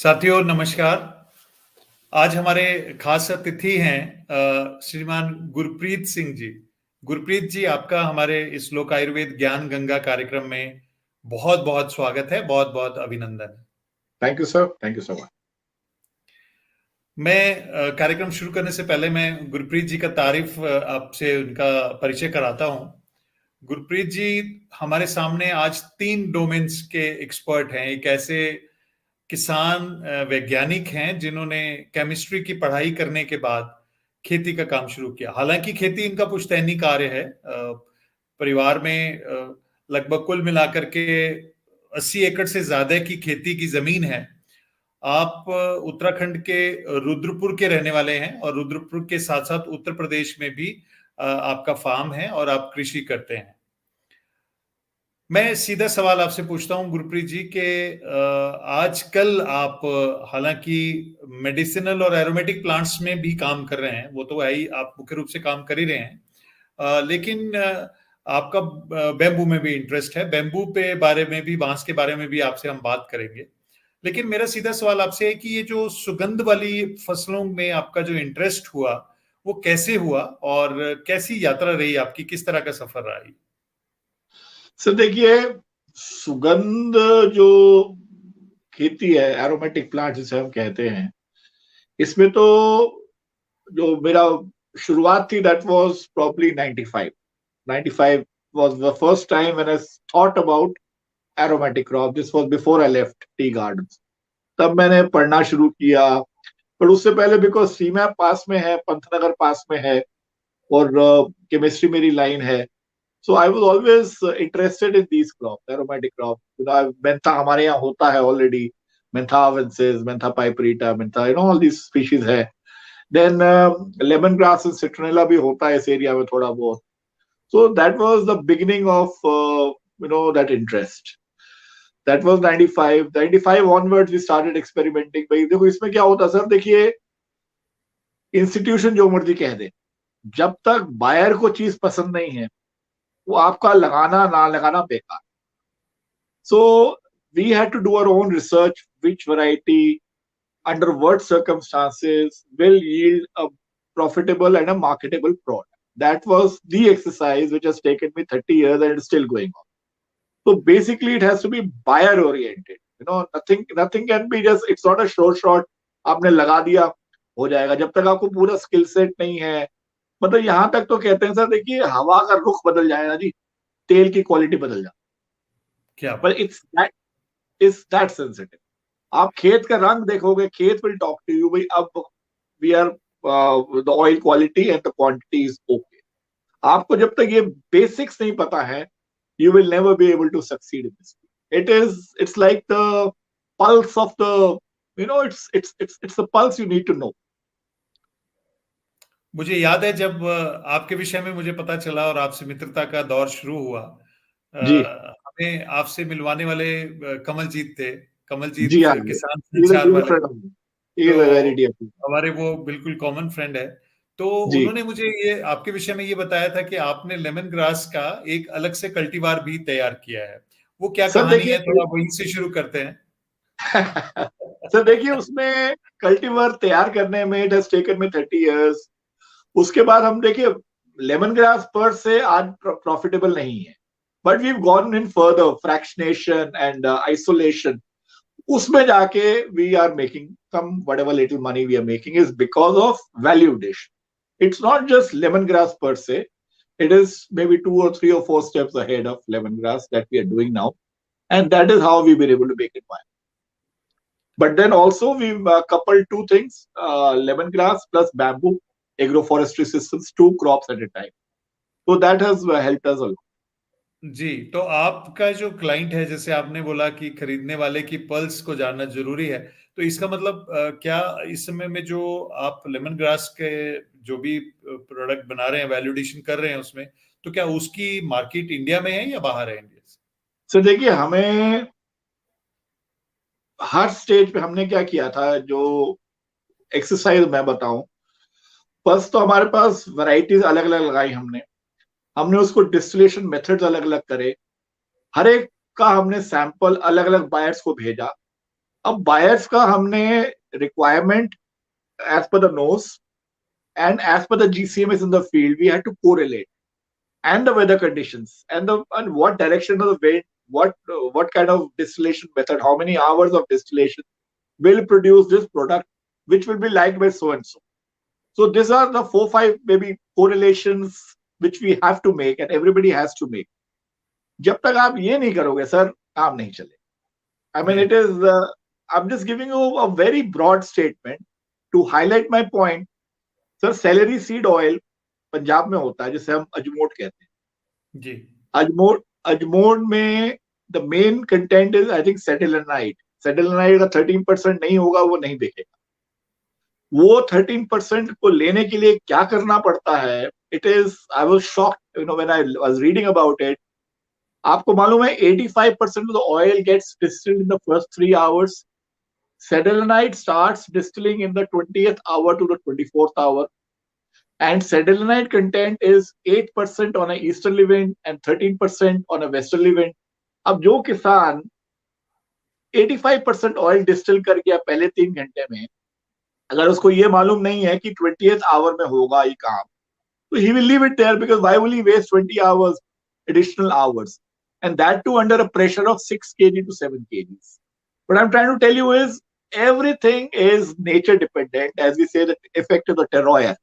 साथियों नमस्कार। आज हमारे खास अतिथि हैं श्रीमान गुरप्रीत सिंह जी। गुरप्रीत जी, आपका हमारे इस लोक आयुर्वेद ज्ञान गंगा कार्यक्रम में बहुत बहुत स्वागत है, बहुत बहुत अभिनंदन है। Thank you sir, thank you so much. मैं कार्यक्रम शुरू करने से पहले मैं गुरप्रीत जी का तारीफ आपसे उनका परिचय कराता हूं। गुरप्रीत जी हमारे सामने आज 3 डोमेन्स के एक्सपर्ट हैं। एक ऐसे किसान वैज्ञानिक हैं जिन्होंने केमिस्ट्री की पढ़ाई करने के बाद खेती का काम शुरू किया। हालांकि खेती इनका पुश्तैनी कार्य है। परिवार में लगभग कुल मिलाकर के 80 एकड़ से ज्यादा की खेती की जमीन है। आप उत्तराखंड के रुद्रपुर के रहने वाले हैं और रुद्रपुर के साथ साथ उत्तर प्रदेश में भी आपका फार्म है और आप कृषि करते हैं। मैं सीधा सवाल आपसे पूछता हूं गुरप्रीत जी के आजकल आप हालांकि मेडिसिनल और एरोमेटिक प्लांट्स में भी काम कर रहे हैं, वो तो है ही, आप मुख्य रूप से काम कर ही रहे हैं, लेकिन आपका बैम्बू में भी इंटरेस्ट है। बैम्बू पे बारे में भी, बांस के बारे में भी आपसे हम बात करेंगे। लेकिन मेरा सीधा सवाल आपसे है कि ये जो सुगंध वाली फसलों में आपका जो इंटरेस्ट हुआ वो कैसे हुआ और कैसी यात्रा रही आपकी, किस तरह का सफर रहा? सर देखिए, सुगंध जो खेती है, एरोमेटिक प्लांट जिसे हम कहते हैं, इसमें तो जो मेरा शुरुआत थी that was probably 95 was the first time when I thought about aromatic crop. This was before I left tea gardens. तब मैंने पढ़ना शुरू किया, पर उससे पहले बिकॉज सीमैप पास में है, पंतनगर पास में है और केमिस्ट्री मेरी लाइन है, so I was always interested in these crops, aromatic crops. Mentha हमारे यहाँ होता है already, mentha avensis, mentha piperita, mentha, all these species है. Then lemongrass and citronella भी होता है इस एरिया में थोड़ा बहुत. So that was the beginning of that interest. That was 95. 95 onwards we started experimenting. भाई देखो इसमें क्या होता सर, देखिए इंस्टीट्यूशन जो मर्जी कह दे, जब तक बायर को चीज पसंद नहीं है वो आपका लगाना ना लगाना बेकार. So we had to do our own research, which variety, under what circumstances will yield a profitable and a marketable product. That was the exercise which has taken me 30 years and it's still going on. So basically it has to be buyer oriented. Nothing can be just, it's not a short shot, आपने लगा दिया हो जाएगा. जब तक आपको पूरा skill set नहीं है, मतलब यहां तक तो कहते हैं सर, देखिए हवा का रुख बदल जाएगा जी, तेल की क्वालिटी बदल जाए. क्या पर इट्स दैट सेंसिटिव. आप खेत का रंग देखोगे, खेत विल टॉक टू यू, भाई अब we are the oil quality and the quantity is okay. आपको जब तक ये बेसिक्स नहीं पता है, you will never be able to succeed in this. It's like the pulse of the, it's the pulse you need to know. मुझे याद है जब आपके विषय में मुझे पता चला और आपसे मित्रता का दौर शुरू हुआ, जी हमें आपसे मिलवाने वाले कमलजीत थे, कमलजीत जी हाँ, किसान he is a संचार dear वाले. friend of mine. He is a very तो dear friend. हमारे वो बिल्कुल कॉमन फ्रेंड है. तो जी उन्होंने मुझे ये आपके विषय में ये बताया था कि आपने लेमन ग्रास का एक अलग से कल्टीवार भी तैयार किया है. वो क्या सर कहानी देखिए है, थोड़ा वहीं से शुरू करते हैं. सर देखिए, उसमें कल्टीवर तैयार करने में it has taken me 30 years. उसके बाद हम देखिए, लेमन ग्रास पर से आज प्रॉफिटेबल नहीं है, but we have gone in further fractionation and isolation. उसमें जाके we are making some whatever little money we are making is because of value addition. It's not just lemongrass per se. It is maybe 2 or 3 or 4 steps ahead of lemongrass that we are doing now. And that is how we've been able to make it viable. But then also we've coupled two things, lemongrass plus bamboo, agroforestry systems, 2 crops at a time. So that has helped us a lot. जी, तो आपका जो client है, जैसे आपने बोला कि खरीदने वाले की पल्स को जानना जरूरी है, तो इसका मतलब क्या इस समय में जो आप लेमन ग्रास के जो भी प्रोडक्ट बना रहे हैं, वैल्यू एडिशन कर रहे हैं उसमें, तो क्या उसकी मार्केट इंडिया में है या बाहर है इंडिया से? So देखिए, हमें हर स्टेज पे हमने क्या किया था, जो एक्सरसाइज मैं बताऊं. फर्स्ट तो हमारे पास वैरायटीज अलग अलग लगाई हमने उसको डिस्टिलेशन मेथड्स अलग अलग करे, हर एक का हमने सैंपल अलग अलग बायर्स को भेजा. अब बायर्स का हमने requirement as per the norms and as per the GCMS in the field, we had to correlate and the weather conditions and what direction of the wind, what kind of distillation method, how many hours of distillation will produce this product, which will be liked by so and so. So these are the 4-5 maybe correlations which we have to make and everybody has to make. जब तक आप ये नहीं करोगे sir, काम नहीं चले. I mean, जी it is. I'm just giving you a very broad statement to highlight my point. Sir, celery seed oil Punjab में होता है जिसे हम अजमोट कहते हैं. जी अजमोट में the main content is I think सेटिलनाइट. सेटिलनाइट का 13% नहीं होगा, वो नहीं देखेगा. वो 13% को लेने के लिए क्या करना पड़ता है? It is, I was shocked when I was reading about it. आपको मालूम है 85% of the oil gets distilled in the first 3 hours. सेटिलनाइट starts distilling in the 20th hour to the 24th hour. And sedalinite content is 8% on a easterly wind and 13% on a westerly wind. अब जो किसान 85% oil distil कर गया पहले 3 घंटे में, अगर उसको ये मालूम नहीं है कि 20th hour में होगा ये काम, तो he will leave it there because why will he waste 20 hours additional hours, and that too under a pressure of 6 kg to 7 kgs. What I'm trying to tell you is everything is nature dependent, as we say, the effect of the terroir.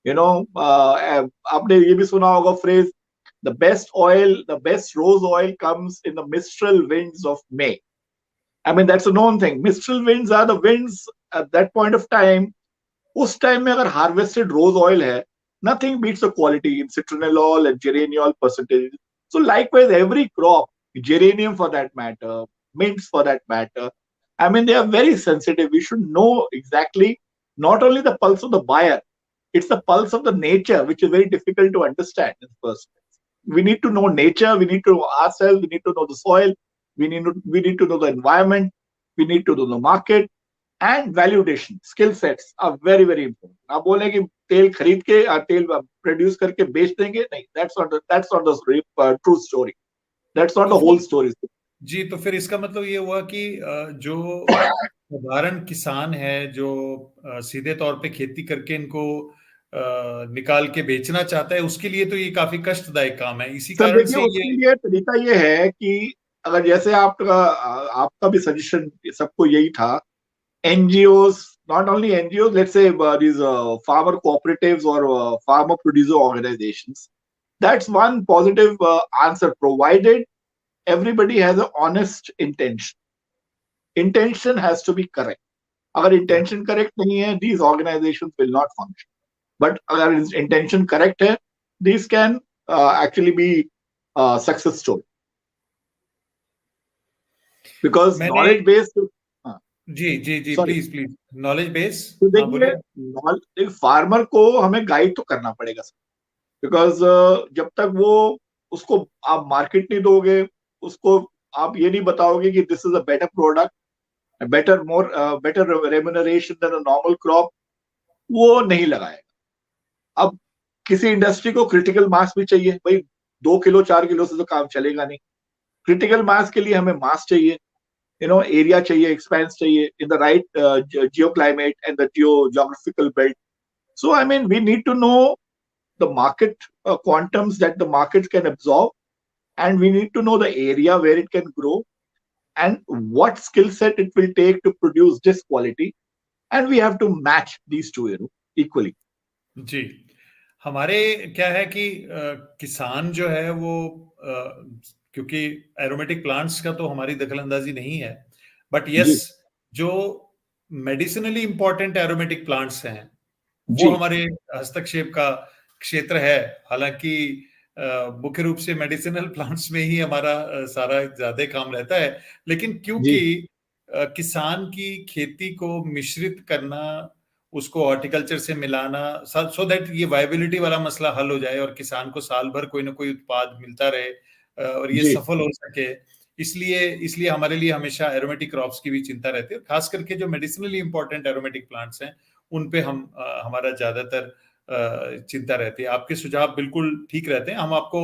आपने ये भी सुना होगा phrase, the best rose oil comes in the mistral winds of May. I mean, that's a known thing. Mistral winds are the winds at that point of time. उस time में अगर harvested रोज oil है, nothing beats the quality in citronellol and geraniol percentages. So likewise, every crop, geranium for that matter, mints for that matter, I mean, they are very sensitive. We should know exactly not only the pulse of the buyer, it's the pulse of the nature, which is very difficult to understand in the first place. We need to know nature, we need to know ourselves, we need to know the soil, we need to know the environment, we need to know the market, and validation. Skill sets are very, very important. आप बोले कि तेल खरीद के तेल produce करके बेच देंगे, नहीं, that's not the true story. That's not तो the whole फिर story. जी तो फिर इसका मतलब ये हुआ कि जो साधारण किसान है जो सीधे तौर पे खेती करके इनको निकाल के बेचना चाहता है, उसके लिए तो ये काफी कष्टदायक काम है. इसी सर कारण देखिए, से ये उसके लिए तरीका ये है कि अगर जैसे आपका भी सजेशन सबको यही था, NGOs, not only NGOs, let's say these farmer cooperatives or farmer producer organizations. That's one positive answer, provided everybody has an honest intention. Intention has to be correct. अगर intention correct नहीं है, these organizations will not function. But अगर intention correct है, these can actually be success story. Because मैंने knowledge based. जी जी जी sorry. Please please knowledge base. तो हाँ बोलिए. देखिए, फार्मर को हमें गाइड तो करना पड़ेगा सर. बिकॉज जब तक वो उसको आप मार्केट नहीं दोगे, उसको आप ये नहीं बताओगे कि this is a better product, better remuneration than a normal crop, वो नहीं लगाएगा. अब किसी इंडस्ट्री को क्रिटिकल मास भी चाहिए भाई. 2 किलो 4 किलो से तो काम चलेगा नहीं. क्रिटिकल मास के लिए हमें मास चाहिए, एरिया चाहिए, एक्सपेंस चाहिए in the right geo climate and the geographical belt. So I mean we need to know the market quantums that the market can absorb, and we need to know the area where it can grow and what skill set it will take to produce this quality, and we have to match these two equally. जी हमारे क्या है कि किसान जो है वो क्योंकि aromatic plants का तो हमारी दखलंदाजी नहीं है, बट यस जी जो मेडिसिनली इंपॉर्टेंट एरोमेटिक प्लांट्स हैं वो जी हमारे हस्तक्षेप का क्षेत्र है. हालांकि मुख्य रूप से मेडिसिनल प्लांट्स में ही हमारा सारा ज्यादा काम रहता है, लेकिन क्योंकि जी किसान की खेती को मिश्रित करना, उसको हॉर्टिकल्चर से मिलाना, सो दैट ये वायबिलिटी वाला मसला हल हो जाए और किसान को साल भर कोई ना कोई उत्पाद मिलता रहे और ये जी सफल हो सके, इसलिए इसलिए हमारे लिए हमेशा एरोमेटिक क्रॉप्स की भी चिंता रहती है. खास करके जो मेडिसिनली इंपॉर्टेंट एरोमेटिक प्लांट्स हैं उन पे हमारा ज्यादातर चिंता रहती है. आपके सुझाव बिल्कुल ठीक रहते हैं. हम आपको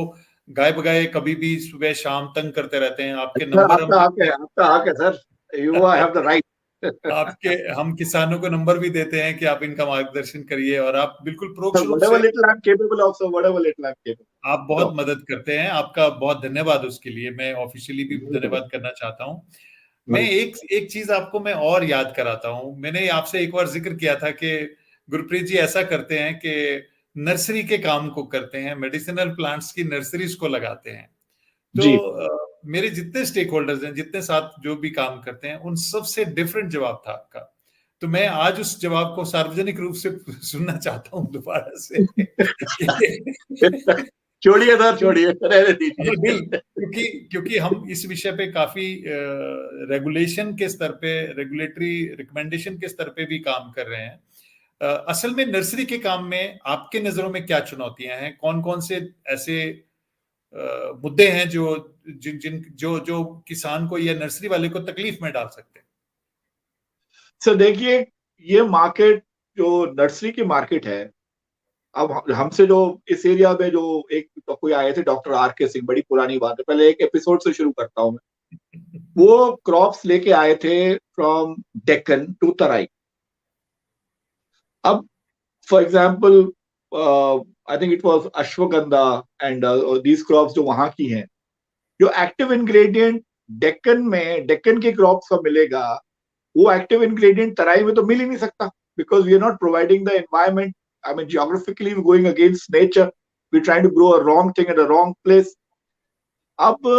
गाय बगाए कभी भी सुबह शाम तंग करते रहते हैं. आपके सर, नंबर हम आपका हक है sir. You have the right. आपके हम किसानों को नंबर भी देते हैं कि आप इनका मार्गदर्शन करिए, और आप बिल्कुल So परोक्ष रूप whatever से little I'm capable of, so whatever little I'm आप capable बहुत of. मदद करते हैं। आपका बहुत धन्यवाद उसके लिए, मैं ऑफिशियली भी Welcome. धन्यवाद करना चाहता हूँ। मैं Welcome. एक एक चीज आपको मैं और याद कराता हूँ। मैंने आपसे एक बार जिक्र किया था कि गुरप्रीत जी ऐसा करते हैं कि नर्सरी के काम को करते हैं, मेडिसिनल प्लांट्स की नर्सरीज को लगाते हैं। तो जी। मेरे जितने स्टेक होल्डर्स हैं, जितने साथ जो भी काम करते हैं, उन सब से डिफरेंट जवाब था आपका। तो मैं आज उस जवाब को सार्वजनिक रूप से सुनना चाहता हूँ दोबारा से। छोड़िए सर, छोड़िए, रहने दीजिए। नहीं, क्योंकि क्योंकि हम इस विषय पे काफी रेगुलेशन के स्तर पे, रेगुलेटरी रिकमेंडेशन के स्तर पे भी काम कर रहे हैं। असल में नर्सरी के काम में आपके नजरों में क्या चुनौतियां हैं? कौन कौन से ऐसे मुद्दे हैं जो जिन जिन जो जो किसान को या नर्सरी वाले को तकलीफ में डाल सकते हैं? सर देखिए, ये मार्केट जो नर्सरी की मार्केट है, अब हमसे जो इस एरिया में जो एक तो कोई आए थे, डॉक्टर R.K. सिंह, बड़ी पुरानी बात है, पहले एक एपिसोड से शुरू करता हूं मैं। वो क्रॉप्स लेके आए थे फ्रॉम डेक्कन टू तराई। अब for example, I think it was ashwagandha and these crops जो वहां की हैं, जो एक्टिव इंग्रेडिएंट डेक्कन के क्रॉप्स का मिलेगा, वो एक्टिव इंग्रेडिएंट तराई में तो मिल ही नहीं सकता, because we are not providing the environment. I mean geographically we going against nature, we trying to grow a wrong thing at a wrong place. अब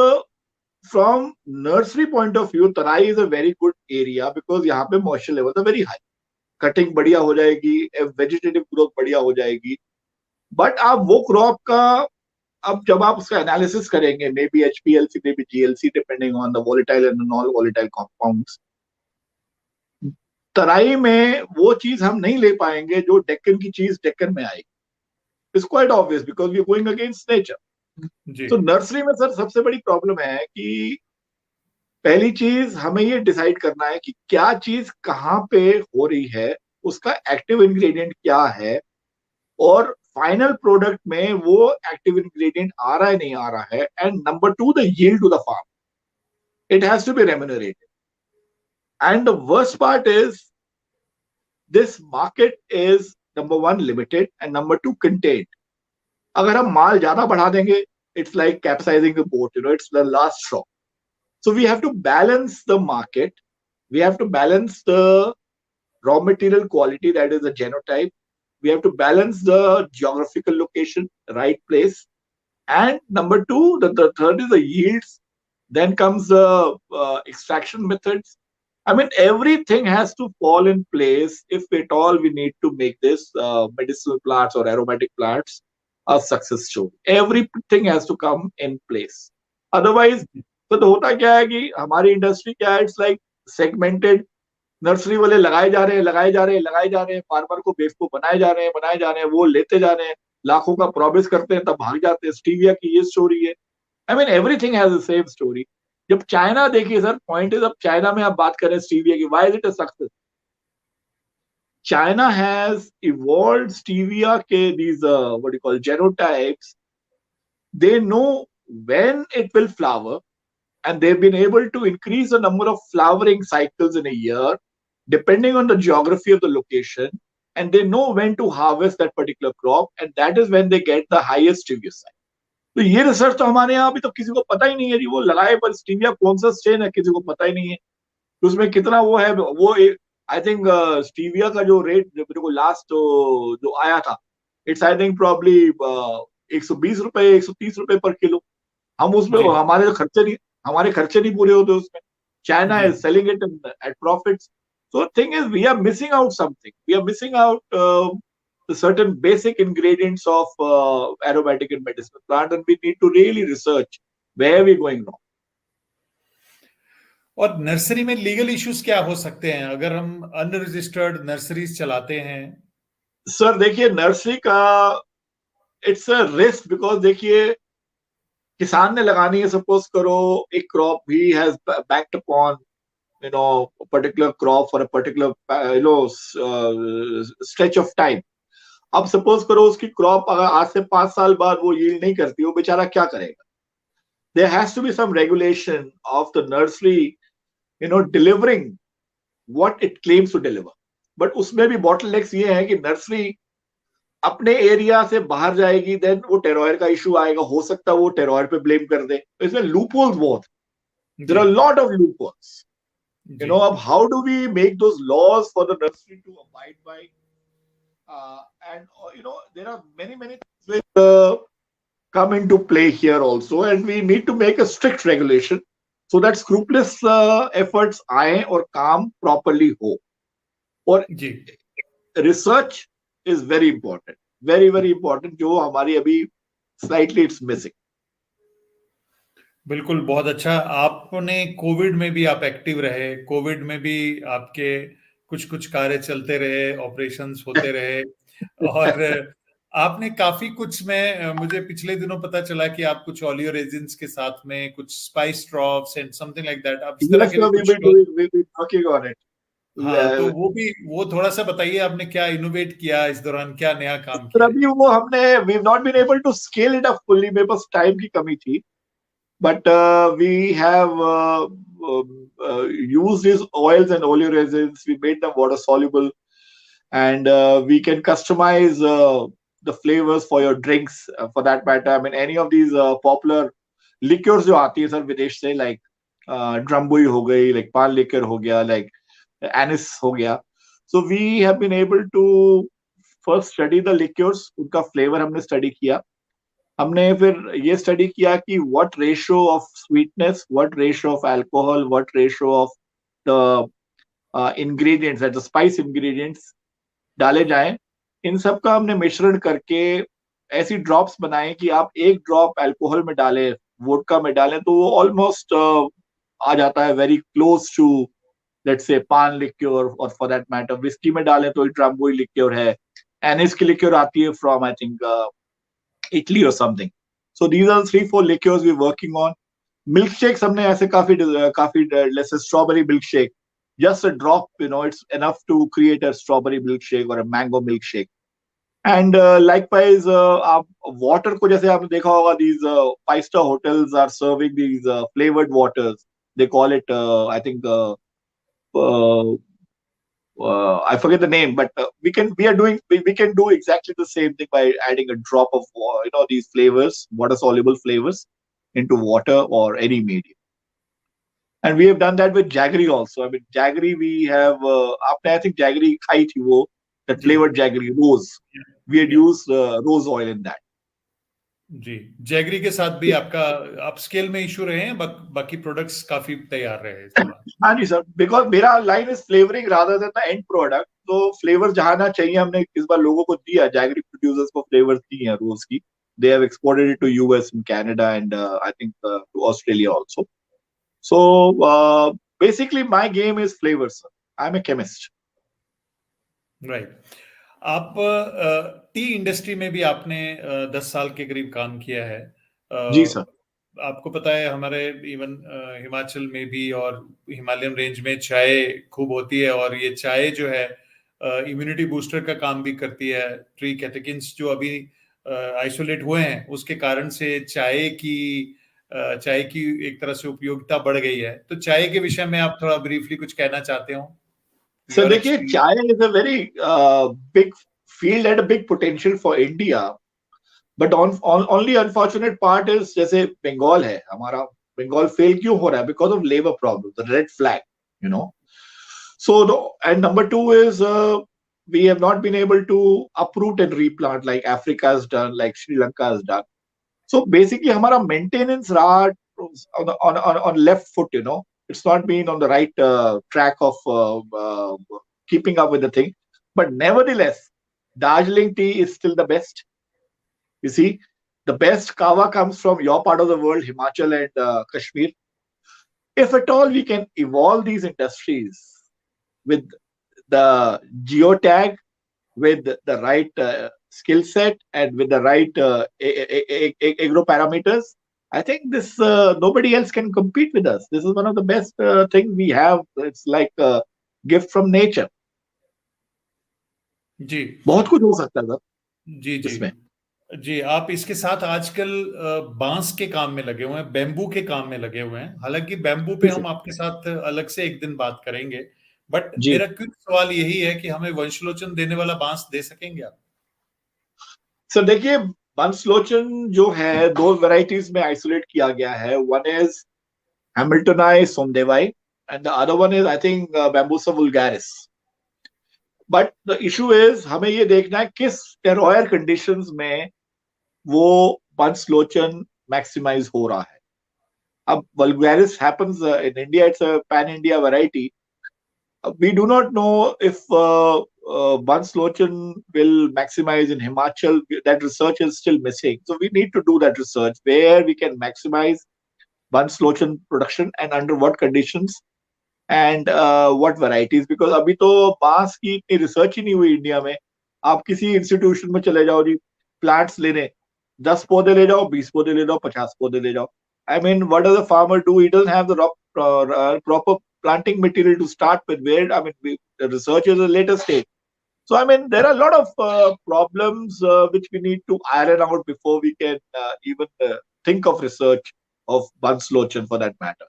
from nursery point of view, Terai is a very good area because यहाँ पे moisture level तो very high, cutting बढ़िया हो जाएगी, vegetative growth बढ़िया हो जाएगी। बट आप वो क्रॉप का, अब जब आप उसका एनालिसिस करेंगे, may be HPLC, may be GLC, depending on the volatile and non volatile compounds, Terai में वो चीज हम नहीं ले पाएंगे जो डेक्कन की चीज डेक्कन में आएगी। It's quite obvious because we are going against nature. जी। तो नर्सरी में सर सबसे बड़ी प्रॉब्लम है कि पहली चीज हमें ये डिसाइड करना है कि क्या चीज कहाँ पे हो रही है, उसका एक्टिव इंग्रेडिएंट क्या है, और फाइनल प्रोडक्ट में वो एक्टिव इंग्रेडिएंट आ रहा है नहीं आ रहा है, and number two, the yield to the farm, it has to be remunerated. And the worst part is this market is number one limited and number two content. अगर हम माल ज्यादा बढ़ा देंगे, it's like capsizing the boat, it's the last straw. So we have to balance the market, we have to balance the raw material quality, that is the genotype. We have to balance the geographical location, right place. And number two, the third is the yields. Then comes the extraction methods. I mean, everything has to fall in place if at all we need to make this medicinal plants or aromatic plants a success story. Everything has to come in place. Otherwise, तो होता क्या है कि हमारी industry क्या है, it's like segmented. Nursery वाले लगाए जा रहे हैं, लगाए जा रहे हैं, लगाए जा रहे हैं, फार्मर को बेवकूफ बनाए जा रहे हैं, बनाए जा रहे हैं, वो लेते जा रहे हैं, लाखों का प्रॉमिस करते हैं, तब भाग जाते हैं। स्टीविया की ये स्टोरी है। I mean everything has the same story. जब चाइना, देखिए सर, पॉइंट इज, अब चाइना में आप बात करें स्टीविया की, why is it a success? China has evolved stevia के these what you call genotypes. They know when it will flower, and they've been able to increase the number of flowering cycles in a year depending on the geography of the location, and they know when to harvest that particular crop, and that is when they get the highest stevia size. तो ये research तो हमारे यहाँ अभी तो किसी को पता ही नहीं है जी। वो लगाए पर स्टीविया कौन सा स्ट्रेन है किसी को पता ही नहीं है, तो उसमें कितना वो है। वो आई थिंक स्टीविया का जो रेट मेरे को लास्ट जो आया था, इट्स आई थिंक प्रॉब्ली 120 रुपए, 130 रुपए पर किलो। हम उसमें जी। हमारे खर्चे नहीं पूरे होते उसमें। चाइना जी। Is selling it at profits. So thing is, we are missing out something. We are missing out the certain basic ingredients of aromatic and medicinal plant, and we need to really research where we're going wrong. और nursery में legal issues क्या हो सकते हैं अगर हम unregistered nurseries चलाते हैं? सर देखिए, नर्सरी का इट्स अ रिस्क, बिकॉज देखिए किसान ने लगानी है, सपोज करो एक crop he has banked upon particular crop for a particular stretch of time. अब सपोज करो उसकी क्रॉप अगर आज से 5 साल बाद वो यील्ड नहीं करती, वो बेचारा क्या करेगा? There has to be some regulation of the nursery, delivering what it claims to deliver. But उसमें भी बॉटलनेक्स ये है कि नर्सरी अपने एरिया से बाहर जाएगी, देन वो टेरॉयर का इशू आएगा, हो सकता है वो टेरॉयर पे ब्लेम कर दे, तो इसमें लूप होल्स बहुत, देयर जी are lot of loopholes, you जी know. अब how do we make those laws for the nursery to abide by, and you know, there are many things which come into play here also, and we need to make a strict regulation so that scrupulous efforts आए और काम properly हो. और जी research is very important, very important, जो हमारी अभी slightly it's missing. बिल्कुल, बहुत अच्छा। आपने कोविड में भी आप एक्टिव रहे, कोविड में भी आपके कुछ कुछ कार्य चलते रहे, ऑपरेशंस होते रहे, और आपने काफी कुछ में मुझे पिछले दिनों पता चला कि आप कुछ ऑलियो रेजिन्स के साथ में कुछ spice drops and something like that, आप इस तरह Yes के भी sir, कुछ शोध। we've been working on it. हाँ, तो वो भी, वो थोड़ा सा बताइए, आपने क्या इनोवेट किया इस दौरान, क्या नया काम पर किया है? अभी वो हमने we've not been able to scale it up fully, मेरे पास टाइम की कमी थी, but we have used these oils and oleoresins. We made them water soluble, and we can customize the flavors for your drinks, for that matter. I mean, any of these popular liqueurs जो आती है sir विदेश से, like ड्रम्बुई हो गई, like पान लिक्योर हो गया, like एनिस हो गया. So we have been able to first study the liqueurs, उनका flavor हमने study किया. हमने फिर ये स्टडी किया कि what ratio of sweetness, what ratio of alcohol, what ratio of the ingredients, the spice ingredients डाले जाएं. इन सब का हमने मिश्रण करके ऐसी ड्रॉप्स बनाए कि आप एक ड्रॉप अल्कोहल में डालें, वोडका में डालें, तो वो ऑलमोस्ट आ जाता है very close to, let's say पान लिक्योर, और फॉर दैट मैटर विस्की में डालें तो ट्राम्बोई लिक्योर है. एनिस की लिक्योर आती है from I think Italy or something. So these are 3-4 liqueurs we're working on. Milkshakes हमने ऐसे काफी let's say strawberry milkshake, just a drop, you know, it's enough to create a strawberry milkshake or a mango milkshake. And likewise, आप water को जैसे आपने देखा होगा, these 5-star hotels are serving these flavored waters. They call it, I think, uh, I forget the name, but we can do exactly the same thing by adding a drop of you know, these flavors, water soluble flavors, into water or any medium. And we have done that with jaggery also. I mean, jaggery we have after I think jaggery खाई थी वो, that जी flavored jaggery rose. We had या used rose oil in that. जी, jaggery के साथ भी आपका आप स्केल में इशू रहे हैं, बाकी प्रोडक्ट्स काफी तैयार रहे इस दौरान। हाँ जी सर, बिकॉज मेरा line is flavouring rather than the end product, तो फ्लेवर जहां चाहिए हमने इस बार लोगों को दिया, जैगरी प्रोड्यूसर्स को फ्लेवर्स दी हैं रोज की. They have exported it to US and Canada and I think to Australia also. So basically my game is flavours. I am a chemist. Right. आप टी इंडस्ट्री में भी आपने 10 साल के करीब काम किया है। जी सर. आपको पता है हमारे इवन हिमाचल में भी और हिमालयन रेंज में चाय खूब होती है, और ये चाय जो है इम्यूनिटी बूस्टर का काम भी करती है। ट्री कैटेकिन्स जो अभी आइसोलेट हुए हैं, उसके कारण से चाय की एक तरह से उपयोगिता बढ़ गई है। तो चाय के विषय में आप थोड़ा ब्रीफली कुछ कहना चाहते हो? सर योर देखिए, एक्सपीरियंस। चाय is a very big field and a big potential for India. But only unfortunate part is, जैसे बंगाल है हमारा, बंगाल फेल क्यों हो रहा है? Because of labour problem, the red flag, you know. So, and number two is we have not been able to uproot and replant like Africa has done, like Sri Lanka has done. So basically, हमारा maintenance रहा on left foot, you know. It's not been on the right track of keeping up with the thing. But nevertheless, Darjeeling tea is still the best. You see, the best kava comes from your part of the world, Himachal and Kashmir. If at all we can evolve these industries with the geotag, with the right skill set, and with the right agro parameters, I think this nobody else can compete with us. This is one of the best things we have. It's like a gift from nature. जी बहुत कुछ हो सकता है sir जी जी इसमें. जी। आप इसके साथ आजकल बांस के काम में लगे हुए हैं, बैम्बू के काम में लगे हुए हैं। हालांकि बैम्बू पे जी सर. हम आपके साथ अलग से एक दिन बात करेंगे, बट जी मेरा क्विक सवाल यही है कि हमें वंशलोचन देने वाला बांस दे सकेंगे आप? सर, देखिए, बंसलोचन जो है दो वेराइटीज में आइसोलेट किया गया है. One is hamiltonii somdevai and the other one is, I think, bambusa vulgaris. But the issue is, हमें ये देखना है किस टेरोयर कंडीशंस में वो बंसलोचन मैक्सिमाइज हो रहा है. अब vulgaris happens in India, it's a pan India variety. We do not know if Bunslochan will maximize in Himachal. That research is still missing. So we need to do that research where we can maximize Bunslochan production and under what conditions and what varieties. Because अभी तो बांस की इतनी research ही नहीं हुई India में. आप किसी इंस्टीट्यूशन में चले जाओ जी, प्लांट्स लेने, 10 पौधे ले जाओ, 20 पौधे ले जाओ, 50 पौधे ले जाओ. I mean, what does a farmer do? He doesn't have the proper planting material to start with. Where, I mean, the research is a later stage. So, I mean, there are a lot of problems which we need to iron out before we can even think of research of Bunslochan for that matter.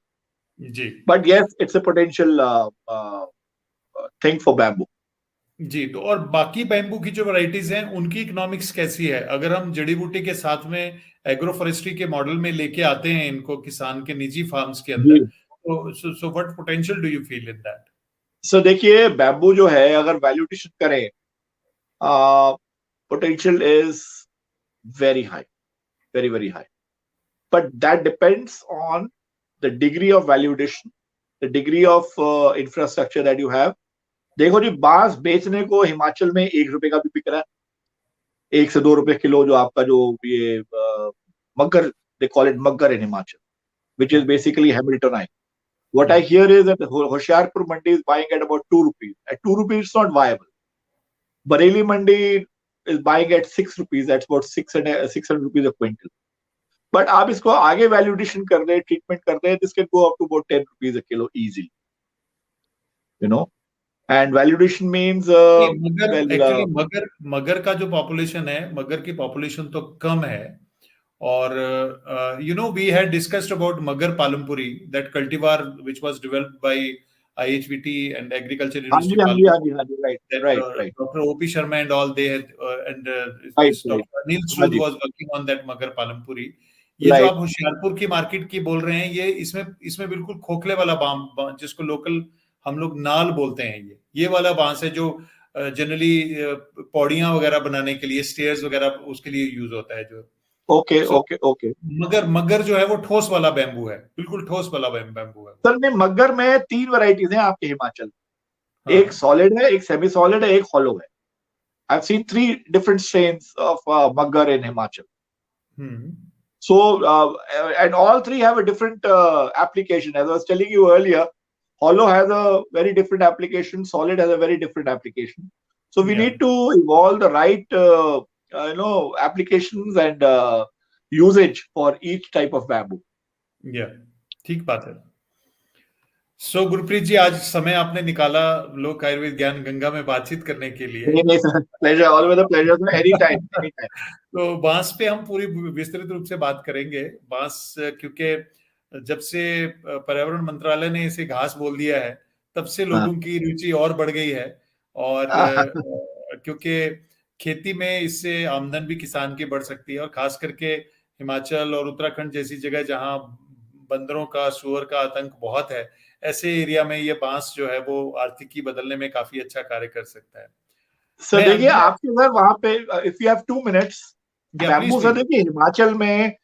Ji But yes, it's a potential thing for bamboo. जी, तो और बाकी bamboo की जो varieties हैं उनकी economics कैसी है? अगर हम जड़ी बूटी के साथ में एग्रो फॉरेस्ट्री के मॉडल में लेके आते हैं इनको किसान के निजी फार्म्स के अंदर, जी. तो so what potential do you feel in that? So देखिए, बैम्बू जो है, अगर वैल्यूएशन करें, potential is very high, very, very high. But that depends on the degree of valuation, the degree of infrastructure that you have. देखो जी, बांस बेचने को हिमाचल में 1 रुपए का भी बिक रहा है, 1 से 2 रुपए किलो. जो आपका जो ये मगर, they call it मगर in Himachal, which is basically Hamiltonite. What I hear is that Hoshiarpur Mandi is buying at about 2 rupees. At 2 rupees, it's not viable. Bareilly Mandi is buying at 6 rupees. That's about 600 rupees a quintal. But आप इसको आगे valuation कर दे, treatment कर दे, this can go up to about 10 rupees a kilo easily. You know, and valuation means मगर well, actually मगर मगर का जो पॉपुलेशन है, मगर की पॉपुलेशन तो कम है. और you know we had discussed about Magar Palampuri, that cultivar which was developed by IHBT and agriculture हाँ यूनिवर्सिटी जी, हाँ जी, हाँ पालमपुर, जी, हाँ जी, right, that right, right, Dr. O.P. Sharma and all they had and right, this right. Dr. Anil हाँ Sood जी, was working on that Magar Palampuri. ये जो राइट. आप होशियारपुर की मार्केट की बोल रहे हैं, ये इसमें इसमें बिल्कुल खोखले वाला जिसको लोकल हम लोग नाल बोलते हैं, ये वाला बांस है जो जनरली पौड़ियां वगैरह बनाने के लिए, स्टेयर्स वगैरह उसके लिए यूज होता है जो. Okay, so okay, okay. मगर मगर जो है वो ठोस वाला बैम्बू है, बिल्कुल ठोस वाला बैम्बू है. सर, नहीं, मगर में 3 वैरायटीज हैं आपके हिमाचल. एक हाँ. सॉलिड है, एक सेमी सॉलिड है, एक हॉलो है. I've seen 3 different strains of Maggar in Himachal. Hmm. So, and all three have a different application. As I was telling you earlier, Hollow has a very different application. Solid has a very different application. So we या need to evolve the right, applications and usage for each type of bamboo. या ठीक बात है. सो गुरप्रीत जी, आज समय आपने निकाला लोक आयुर्वेद ज्ञान गंगा में बातचीत करने के लिए. नहीं, नहीं, sir, pleasure, always a pleasure, sir, any time, any time. तो बांस पे हम पूरी विस्तृत रूप से बात करेंगे. बांस क्योंकि जब से पर्यावरण मंत्रालय ने इसे घास बोल दिया है, तब से हाँ. लोगों की रुचि और बढ़ गई है. और क्योंकि खेती में इससे आमदन भी किसान की बढ़ सकती है, और खास करके हिमाचल और उत्तराखंड जैसी जगह जहां बंदरों का, सुअर का आतंक बहुत है, ऐसे एरिया में ये बांस जो है वो आर्थिकी बदलने में काफी अच्छा कार्य कर सकता है. सर, मैं देखिए, अंत में आपके घर वहां पे, इफ यू हैव 2 minutes, या प्लीज बैम्बू, सर, प्लीज. देखिए, हिमाचल में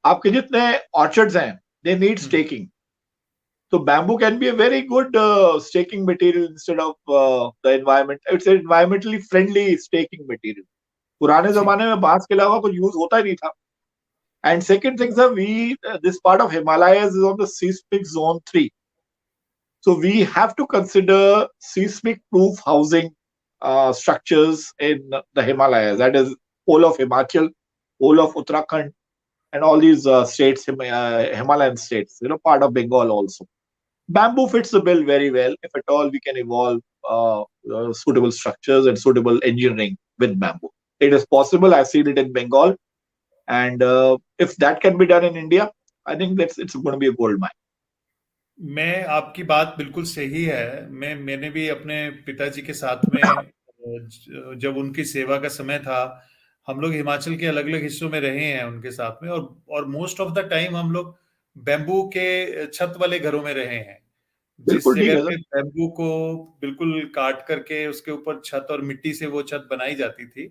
आपके जितने ऑर्चर्ड्स हैं, they need staking. So bamboo can be a very good staking material instead of the environment. It's an environmentally friendly staking material. पुराने ठीक. जमाने में बांस के अलावा कुछ यूज होता ही नहीं था. And second thing, sir, this part of Himalayas is on the seismic zone 3. So we have to consider seismic proof housing structures in the Himalayas. That is whole of Himachal, whole of Uttarakhand, and all these states, Himalayan states, part of Bengal also. Bamboo fits the bill very well. If at all we can evolve suitable structures and suitable engineering with bamboo, it is possible. I've seen it in Bengal, and if that can be done in India, I think it's going to be a gold mine. मैं आपकी बात बिल्कुल सही है। मैंने भी अपने पिताजी के साथ में जब उनकी सेवा का समय था, हम लोग हिमाचल के अलग अलग हिस्सों में रहे हैं उनके साथ में, और मोस्ट ऑफ द टाइम हम लोग बैम्बू के छत वाले घरों में रहे हैं। जिस बिल्कुल ठीक जगह है पे सर। बैम्बू को बिल्कुल काट करके उसके ऊपर छत और मिट्टी से वो छत बनाई जाती थी।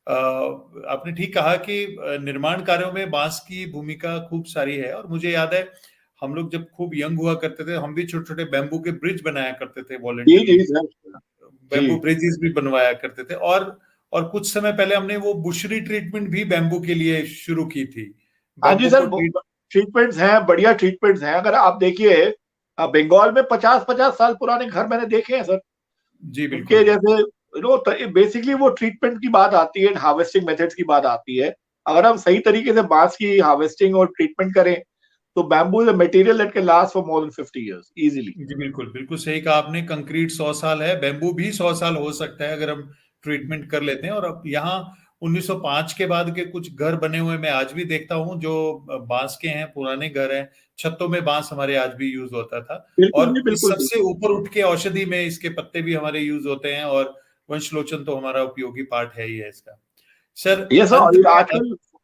आपने ठीक कहा कि निर्माण कार्यों में बांस की भूमिका खूब सारी है। और मुझे याद है, हम लोग जब खूब यंग हुआ करते थे, हम भी छोटे छोटे बैम्बू के ब्रिज बनाया करते थे जी जी वॉलेंटरली। सर। जी। बैम्बू ब्रिजेस भी बनवाया करते थे। और कुछ समय पहले हमने वो बुशरी ट्रीटमेंट भी बैम्बू के लिए शुरू की थी। हाँ जी बैम्बू सर, को ट्रीट। ट्रीटमेंट्स हैं, बढ़िया ट्रीटमेंट्स हैं। अगर आप देखिए, बंगाल में 50-50 साल पुराने घर मैंने देखे हैं सर। जी उनके बिल्कुल। जैसे बेसिकली वो ट्रीटमेंट की बात आती है, हार्वेस्टिंग मेथड्स की बात आती है। अगर हम सही तरीके से बांस की हार्वेस्टिंग और ट्रीटमेंट करें, तो bamboo is a material that can last for more than 50 years easily. जी बिल्कुल, बिल्कुल सही कहा आपने। कंक्रीट 100 साल है, बेम्बू भी 100 साल हो सकता है अगर हम ट्रीटमेंट कर लेते हैं। और अब यहाँ 1905 के बाद के कुछ घर बने हुए मैं आज भी देखता हूँ, जो बांस के हैं, पुराने घर हैं। छतों में बांस हमारे आज भी यूज होता था। बिल्कुल जी, और इस बिल्कुल सबसे बिल्कुल। ऊपर उठ के औषधि में इसके पत्ते भी हमारे यूज होते हैं। और वंशलोचन तो हमारा उपयोगी पार्ट है ही है इसका। सर, ये अंत सर में अब। आजकल, हाँ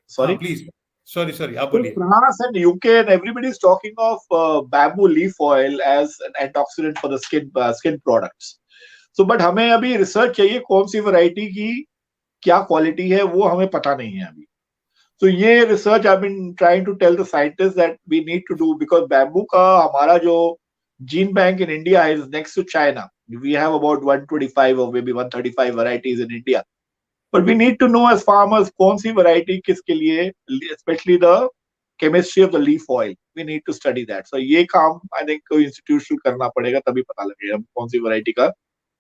सॉरी, प्लीज। सॉरी सॉरी, आप so बोलिए। France and UK and everybody is talking of bamboo leaf oil as an antioxidant for the skin products. So but हमें अभी रिसर्च चाहिए कौन सी वैरायटी की क्या क्वालिटी है, वो हमें पता नहीं है अभी। तो ये research I been trying to tell the scientist that we need to do, because bamboo का हमारा जो gene bank in India is next to China. We have about 125 or maybe 135 varieties in India. But we need to know as farmers कौन सी variety किसके लिए, especially the chemistry of the leaf oil. We need to study that. So ये काम I think कोई institution करना पड़ेगा, तभी पता लगेगा कौन सी वैरायटी का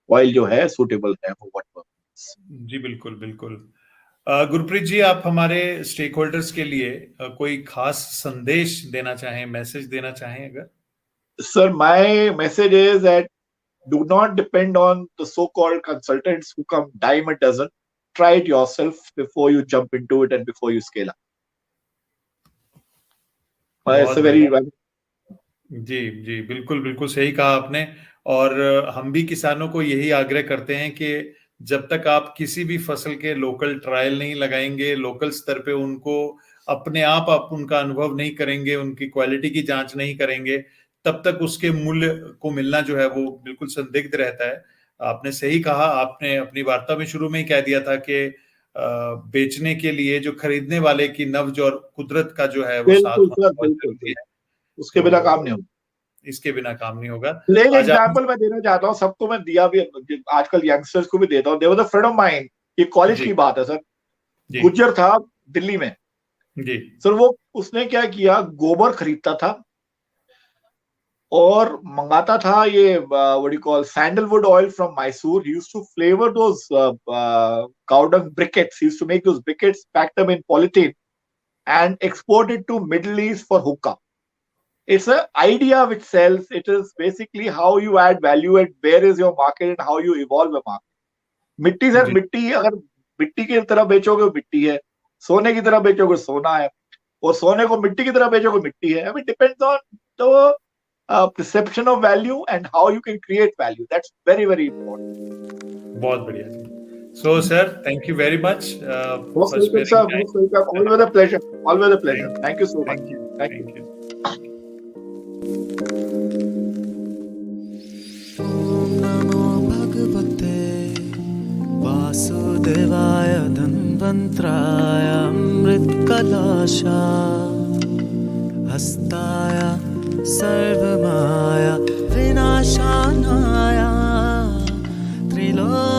ऑयल जो है सुटेबल है फॉर व्हाट पर्पस। जी बिल्कुल बिल्कुल। गुरप्रीत जी, आप हमारे स्टेक होल्डर्स के लिए कोई खास संदेश देना चाहें, मैसेज देना चाहें अगर। Sir, my message is that do not depend on the so-called consultants who come dime a dozen. Try it yourself before you jump into it and before you scale up. It's बहुत a बढ़िया। very जी जी, बिल्कुल बिल्कुल सही कहा आपने। और हम भी किसानों को यही आग्रह करते हैं कि जब तक आप किसी भी फसल के लोकल ट्रायल नहीं लगाएंगे, लोकल स्तर पे उनको अपने आप उनका अनुभव नहीं करेंगे, उनकी क्वालिटी की जांच नहीं करेंगे, तब तक उसके मूल्य को मिलना जो है वो बिल्कुल संदिग्ध रहता है। आपने सही कहा। आपने अपनी वार्ता में शुरू में ही कह दिया था कि बेचने के लिए जो खरीदने वाले की नब्ज और कुदरत का जो है वो साथ बिल्कुल होना सर, बहुत बिल्कुल जरूरी है। बिल्कुल। उसके बिना काम नहीं तो होगा। इसके बिना काम नहीं होगा। एक आज आप। एग्जाम्पल मैं देना चाहता हूँ, सबको मैं दिया भी, आजकल यंगस्टर्स को भी देता हूँ। There was a friend of mine, ये कॉलेज जी की बात है सर। जी गुज्जर था दिल्ली में। जी सर वो उसने क्या किया, गोबर खरीदता था और मंगाता था ये what you call sandalwood oil from Mysore. He used to flavour those cow dung briquettes. He used to make those briquettes, pack them in polythene and export it to Middle East for hookah. It's an idea which sells. It is basically how you add value and where is your market and how you evolve a market. मिट्टी sir, जी मिट्टी अगर मिट्टी की तरह बेचोगे मिट्टी है, सोने की तरह बेचोगे सोना है, और सोने को मिट्टी की तरह बेचोगे मिट्टी है। I mean, depends on the perception of value and how you can create value. That's very very important. बहुत बढ़िया जी। So sir, thank you very much Most for welcome sparing sir, most welcome. Time. Always a pleasure, always a pleasure. Thank Thank you so much. Thank you Thank you. Thank you. नमो भगवते वासुदेवाय धन्वन्त्राय अमृतकलशा हस्ताय सर्वमाया विनाशानाय त्रिलोक